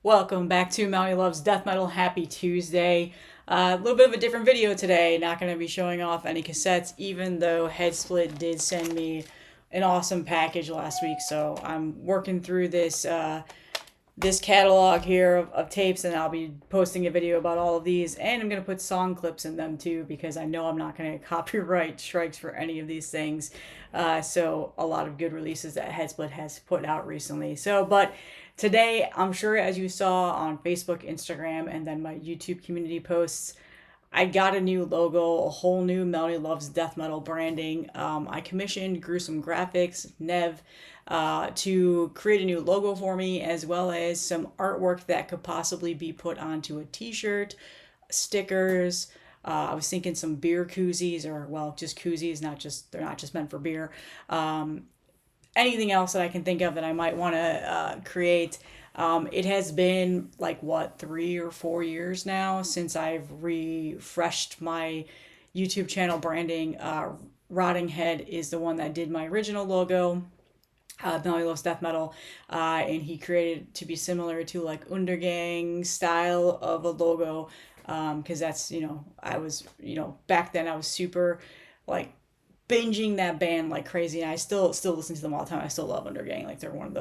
Welcome back to Melanie Loves Death Metal. Happy Tuesday. A little bit of a different video today. Not going to be showing off any cassettes, even though Headsplit did send me an awesome package last week. So I'm working through this catalog here of tapes, and I'll be posting a video about all of these. And I'm going to put song clips in them too, because I know I'm not going to get copyright strikes for any of these things. So a lot of good releases that Headsplit has put out recently. But today, I'm sure as you saw on Facebook, Instagram, and then my YouTube community posts, I got a new logo, a whole new Melanie Loves Death Metal branding. I commissioned Gruesome Graphics, Nev, to create a new logo for me, as well as some artwork that could possibly be put onto a t-shirt, stickers. I was thinking some beer koozies, or well, just koozies, they're not just meant for beer. Anything else that I can think of that I might want to create. It has been like 3 or 4 years now since I've refreshed my YouTube channel branding. Rotting Head is the one that did my original logo, Melanie Loves Death Metal, and he created it to be similar to like Undergang style of a logo, because that's, I was, back then I was super like binging that band like crazy, and I still listen to them all the time. I still love Undergang. Like, they're one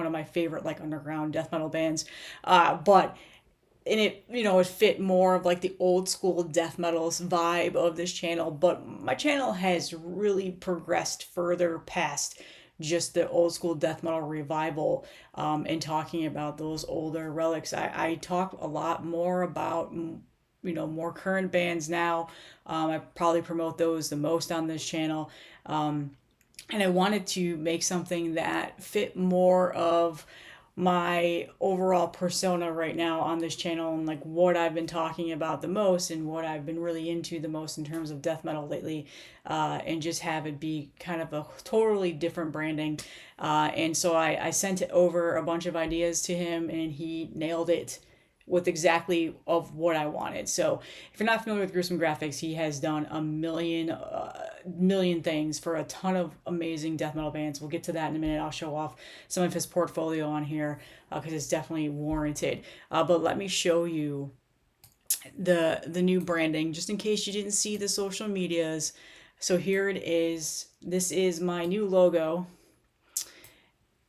of my favorite like underground death metal bands. But and it fit more of like the old school death metal's vibe of this channel. But my channel has really progressed further past just the old school death metal revival, and talking about those older relics. I talk a lot more about more current bands now. I probably promote those the most on this channel. And I wanted to make something that fit more of my overall persona right now on this channel, and like what I've been talking about the most and what I've been really into the most in terms of death metal lately, and just have it be kind of a totally different branding. And so I sent it over a bunch of ideas to him, and he nailed it with exactly of what I wanted. So if you're not familiar with Gruesome Graphics, he has done a million things for a ton of amazing death metal bands. We'll get to that in a minute. I'll show off some of his portfolio on here, because it's definitely warranted. But let me show you the new branding, just in case you didn't see the social medias. So here it is. This is my new logo.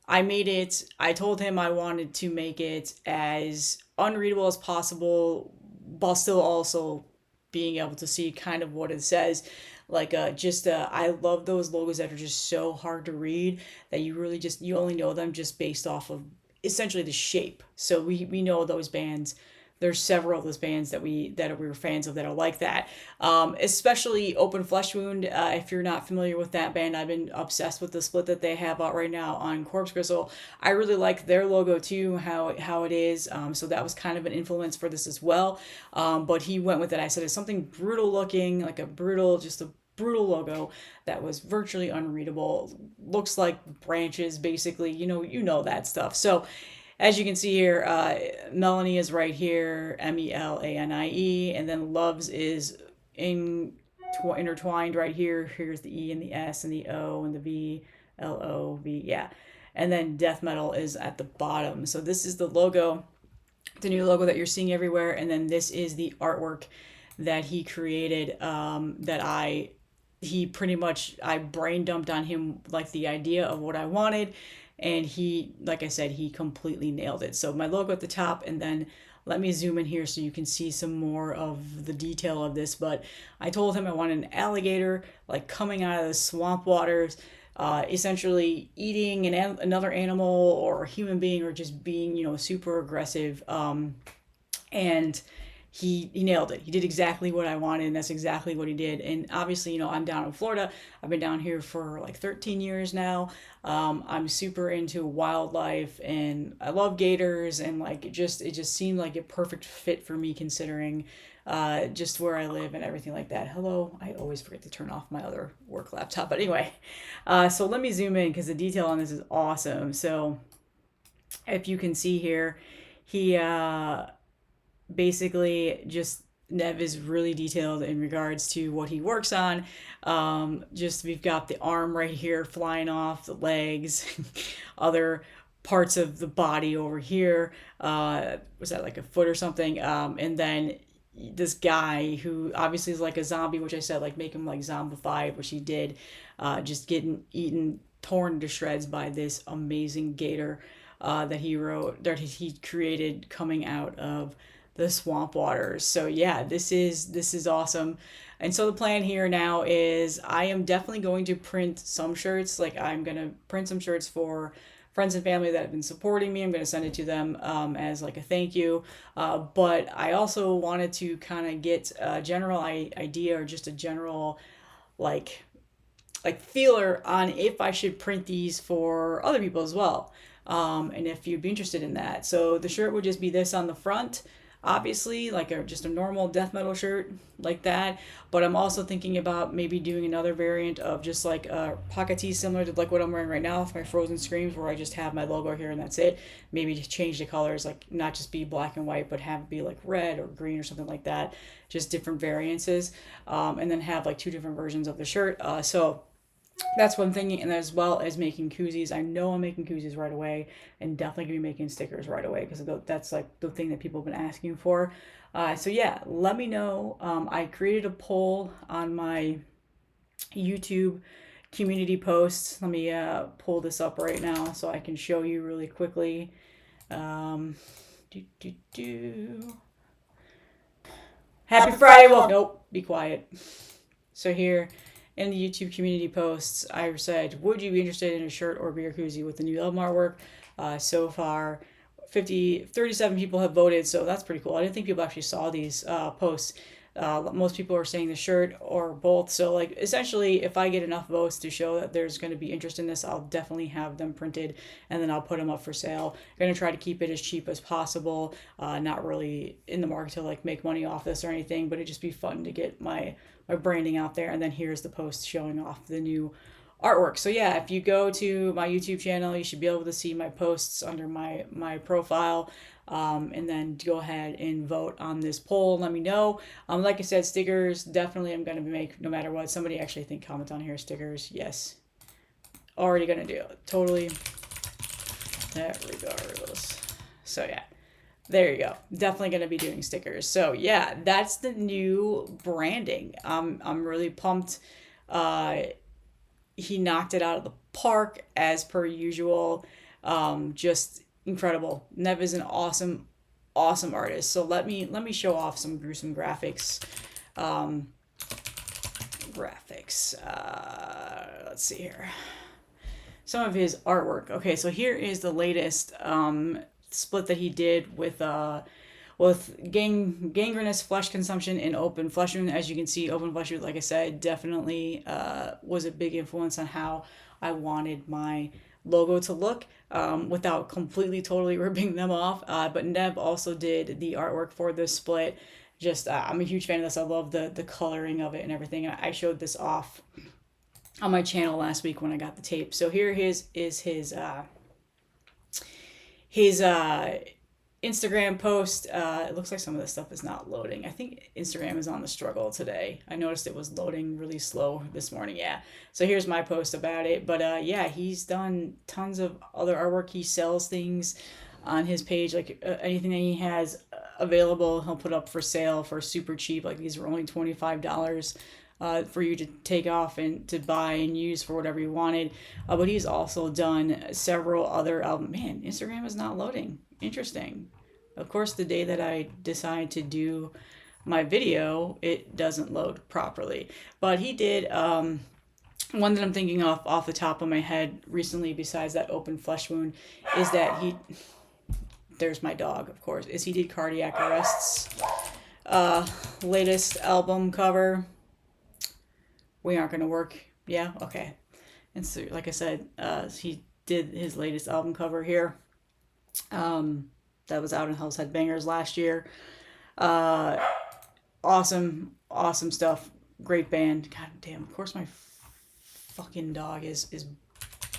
I made it. I told him I wanted to make it as unreadable as possible, while still also being able to see kind of what it says. I love those logos that are just so hard to read that you only know them just based off of essentially the shape. So we know those bands. There's several of those bands that we were fans of that are like that. Especially Open Flesh Wound. If you're not familiar with that band, I've been obsessed with the split that they have out right now on Corpse Gristle. I really like their logo too, how it is. So that was kind of an influence for this as well. But he went with it. I said it's something brutal looking, like a brutal logo that was virtually unreadable. Looks like branches, basically. You know that stuff. So as you can see here, Melanie is right here, Melanie, and then Loves is intertwined right here. Here's the E and the S and the O and the V, LOV, yeah. And then Death Metal is at the bottom. So this is the logo, the new logo that you're seeing everywhere. And then this is the artwork that he created, I brain dumped on him like the idea of what I wanted. And he, like I said, he completely nailed it. So my logo at the top, and then let me zoom in here so you can see some more of the detail of this. But I told him I wanted an alligator, like coming out of the swamp waters, essentially eating another animal or a human being, or just being, super aggressive. And he nailed it. He did exactly what I wanted, and that's exactly what he did. And obviously, I'm down in Florida. I've been down here for like 13 years now. I'm super into wildlife, and I love gators, and like it just seemed like a perfect fit for me, considering just where I live and everything like that. Hello, I always forget to turn off my other work laptop. But anyway, so let me zoom in, because the detail on this is awesome. So if you can see here, he basically just Nev is really detailed in regards to what he works on. We've got the arm right here flying off, the legs, other parts of the body over here. Was that like a foot or something? And then this guy who obviously is like a zombie, which I said like make him like zombified, which he did, just getting eaten, torn to shreds by this amazing gator that he created coming out of the swamp waters. So yeah, this is awesome. And so the plan here now is I am definitely going to print some shirts. Like I'm gonna print some shirts for friends and family that have been supporting me. I'm going to send it to them as like a thank you. But I also wanted to kind of get a general idea, or just a general like feeler on if I should print these for other people as well. And if you'd be interested in that. So the shirt would just be this on the front, obviously, like just a normal death metal shirt like that. But I'm also thinking about maybe doing another variant of just like a pocket tee similar to like what I'm wearing right now with my Frozen Screams, where I just have my logo here and that's it. Maybe just change the colors, like not just be black and white, but have it be like red or green or something like that. Just different variances. And then have like two different versions of the shirt. So that's one thing, and as well as making koozies. I know I'm making koozies right away, and definitely gonna be making stickers right away, because that's like the thing that people have been asking for. So yeah, let me know. I created a poll on my YouTube community post. Let me pull this up right now so I can show you really quickly. Do, do, do. Happy Friday. Well, nope, be quiet. So here in the YouTube community posts, I said, would you be interested in a shirt or beer koozie with the new album artwork? So far, 37 people have voted, so that's pretty cool. I didn't think people actually saw these posts. Most people are saying the shirt or both. So like essentially, if I get enough votes to show that there's going to be interest in this, I'll definitely have them printed, and then I'll put them up for sale. I'm going to try to keep it as cheap as possible. Not really in the market to like make money off this or anything, but it'd just be fun to get my branding out there. And then here's the post showing off the new artwork. So yeah, if you go to my YouTube channel, you should be able to see my posts under my profile. And then go ahead and vote on this poll. Let me know. Like I said, stickers, definitely I'm going to make no matter what. Somebody actually, I think, comment on here, stickers. Yes. Already going to do it. Totally. Regardless. So yeah. There you go. Definitely going to be doing stickers. So yeah, that's the new branding. I'm really pumped. He knocked it out of the park as per usual. Just incredible. Nev is an awesome artist. So let me show off some Gruesome Graphics. Let's see here. Some of his artwork. Okay, so here is the latest split that he did with gangrenous flesh consumption and open flesh wound. As you can see, open flesh wound, like I said, definitely was a big influence on how I wanted my logo to look, without completely totally ripping them off. But Nev also did the artwork for this split. Just I'm a huge fan of this. I love the coloring of it and everything. I showed this off on my channel last week when I got the tape. So here is his Instagram post. It looks like some of this stuff is not loading. I think Instagram is on the struggle today. I noticed it was loading really slow this morning. Yeah. So here's my post about it. But yeah, he's done tons of other artwork. He sells things on his page, like anything that he has available, he'll put up for sale for super cheap. Like these are only $25. For you to take off and to buy and use for whatever you wanted. But he's also done several other albums. Man, Instagram is not loading. Interesting. Of course, the day that I decide to do my video, it doesn't load properly. But he did one that I'm thinking of off the top of my head recently, besides that open flesh wound, is that there's my dog, of course, is he did Cardiac Arrest's latest album cover. We aren't going to work. Yeah, okay. And so, like I said, he did his latest album cover here. That was out in Hell's Headbangers last year. Awesome stuff. Great band. God damn, of course my fucking dog is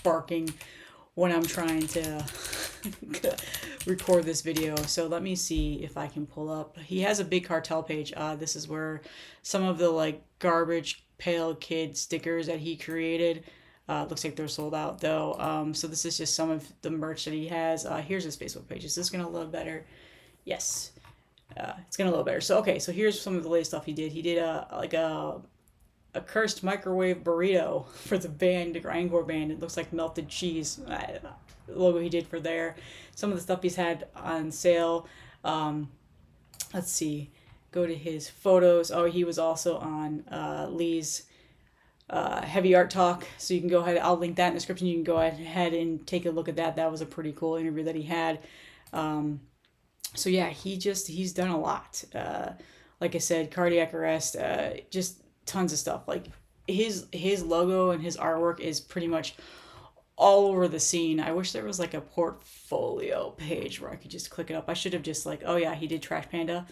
barking when I'm trying to record this video. So let me see if I can pull up. He has a Big Cartel page. This is where some of the like garbage Pale Kid stickers that he created Looks like they're sold out though. So this is just some of the merch that he has. Here's his Facebook page. Is this gonna load better? Yes. It's gonna load better. So okay, so here's some of the latest stuff he did. He did a cursed microwave burrito for the band, the grindcore band. It looks like melted cheese. Logo he did for there. Some of the stuff he's had on sale. Let's see. Go to his photos. Oh, he was also on Lee's Heavy Art Talk. So you can go ahead. I'll link that in the description. You can go ahead and take a look at that. That was a pretty cool interview that he had. So yeah, he's done a lot. Like I said, cardiac arrest, just tons of stuff. Like his logo and his artwork is pretty much all over the scene. I wish there was like a portfolio page where I could just click it up. I should have just like, oh yeah, he did Trash Panda.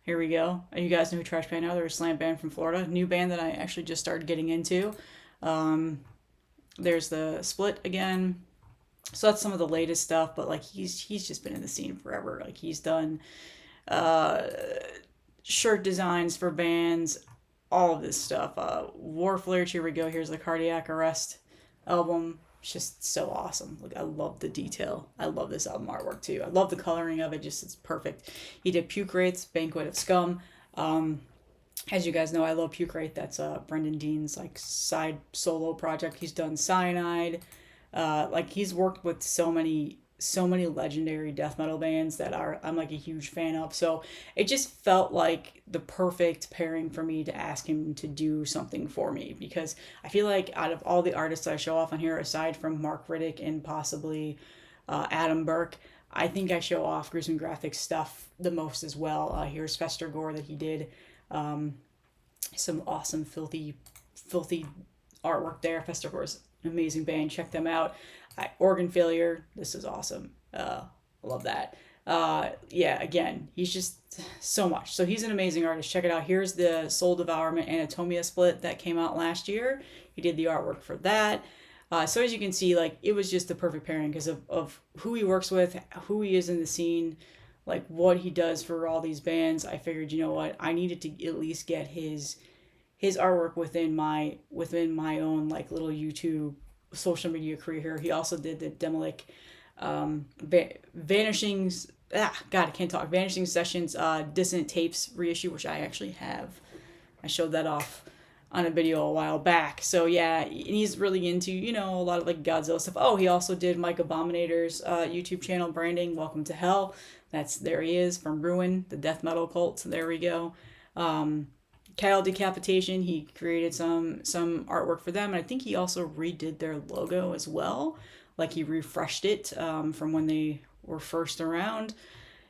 Here we go. And you guys know who Trash Panda are? They're a slam band from Florida. New band that I actually just started getting into. There's the Split again. So that's some of the latest stuff, but like he's just been in the scene forever. Like he's done shirt designs for bands, all of this stuff. Warflare, here we go. Here's the Cardiac Arrest album. It's just so awesome. Like I love the detail. I love this album artwork too. I love the coloring of it. Just it's perfect. He did Puke Wraiths, Banquet of Scum. As you guys know, I love Puke Wraith. That's Brendan Dean's like side solo project. He's done Cyanide. Like he's worked with so many legendary death metal bands that I'm like a huge fan of. So it just felt like the perfect pairing for me to ask him to do something for me, because I feel like out of all the artists I show off on here, aside from Mark Riddick and possibly Adam Burke, I think I show off Gruesome Graphics stuff the most as well. Here's Fester Gore that he did. Some awesome filthy artwork there. Fester Gore's an amazing band. Check them out. Organ Failure. This is awesome. Love that. Yeah, again, he's just so much. So he's an amazing artist. Check it out. Here's the Soul Devourment Anatomia split that came out last year. He did the artwork for that. So as you can see, like it was just the perfect pairing because of who he works with, who he is in the scene, like what he does for all these bands. I figured, you know what, I needed to at least get his artwork within my own like little YouTube social media career here. He also did the Demolic Vanishing Sessions Dissonant Tapes reissue, which I actually have. I showed that off on a video a while back. So yeah, and he's really into, you know, a lot of like Godzilla stuff. Oh, he also did Mike Abominator's YouTube channel branding, Welcome to Hell. There he is from Ruin, the death metal cult. So there we go. Cattle Decapitation, he created some artwork for them. And I think he also redid their logo as well. Like he refreshed it from when they were first around.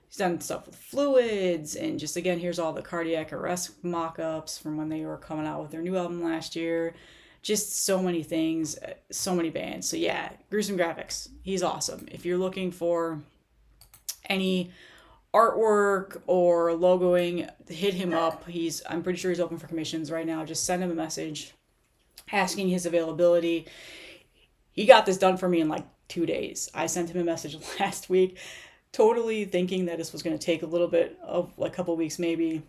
He's done stuff with Fluids, and just again, here's all the Cardiac Arrest mock-ups from when they were coming out with their new album last year. Just so many things, so many bands. So yeah, Gruesome Graphics, he's awesome. If you're looking for any artwork or logoing, hit him up. I'm pretty sure he's open for commissions right now. Just send him a message asking his availability. He got this done for me in like 2 days. I sent him a message last week, totally thinking that this was going to take a little bit of like a couple weeks maybe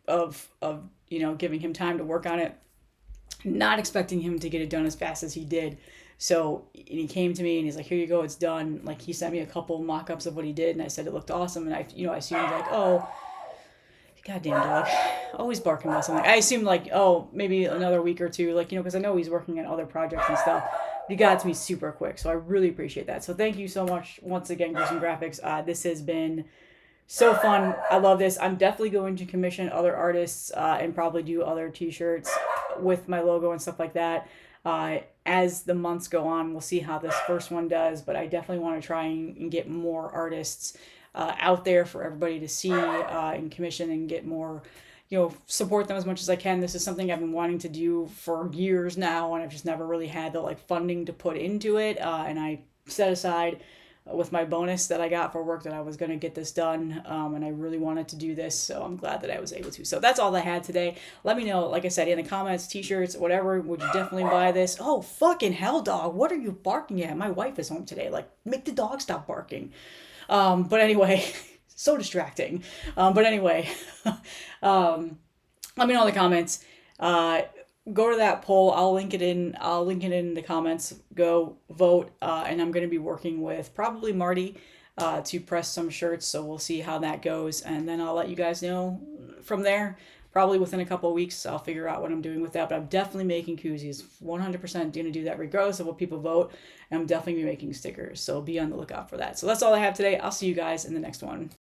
of you know, giving him time to work on it, not expecting him to get it done as fast as he did. So and he came to me and he's like, here you go, it's done. Like he sent me a couple mock-ups of what he did and I said it looked awesome, and I assumed like, oh, goddamn dog, always barking about something. I assumed like, oh, maybe another week or two, like, you know, because I know he's working on other projects and stuff. He got to me super quick, so I really appreciate that. So thank you so much once again, Gruesome Graphics. This has been so fun. I love this. I'm definitely going to commission other artists and probably do other t-shirts with my logo and stuff like that. As the months go on, we'll see how this first one does, but I definitely want to try and get more artists out there for everybody to see and commission and get more, you know, support them as much as I can. This is something I've been wanting to do for years now, and I've just never really had the like funding to put into it. And I set aside with my bonus that I got for work that I was going to get this done. And I really wanted to do this, so I'm glad that I was able to. So that's all I had today. Let me know, like I said, in the comments, t-shirts, whatever, would you definitely buy this? Oh, fucking hell, dog. What are you barking at? My wife is home today. Like, make the dog stop barking. But anyway, so distracting. But anyway, let me know in the comments. go to that poll. I'll link it in. I'll link it in the comments. Go vote, and I'm going to be working with probably Marty to press some shirts. So we'll see how that goes, and then I'll let you guys know from there. Probably within a couple of weeks, I'll figure out what I'm doing with that. But I'm definitely making koozies. 100% going to do that regardless of what people vote. And I'm definitely going to be making stickers. So be on the lookout for that. So that's all I have today. I'll see you guys in the next one.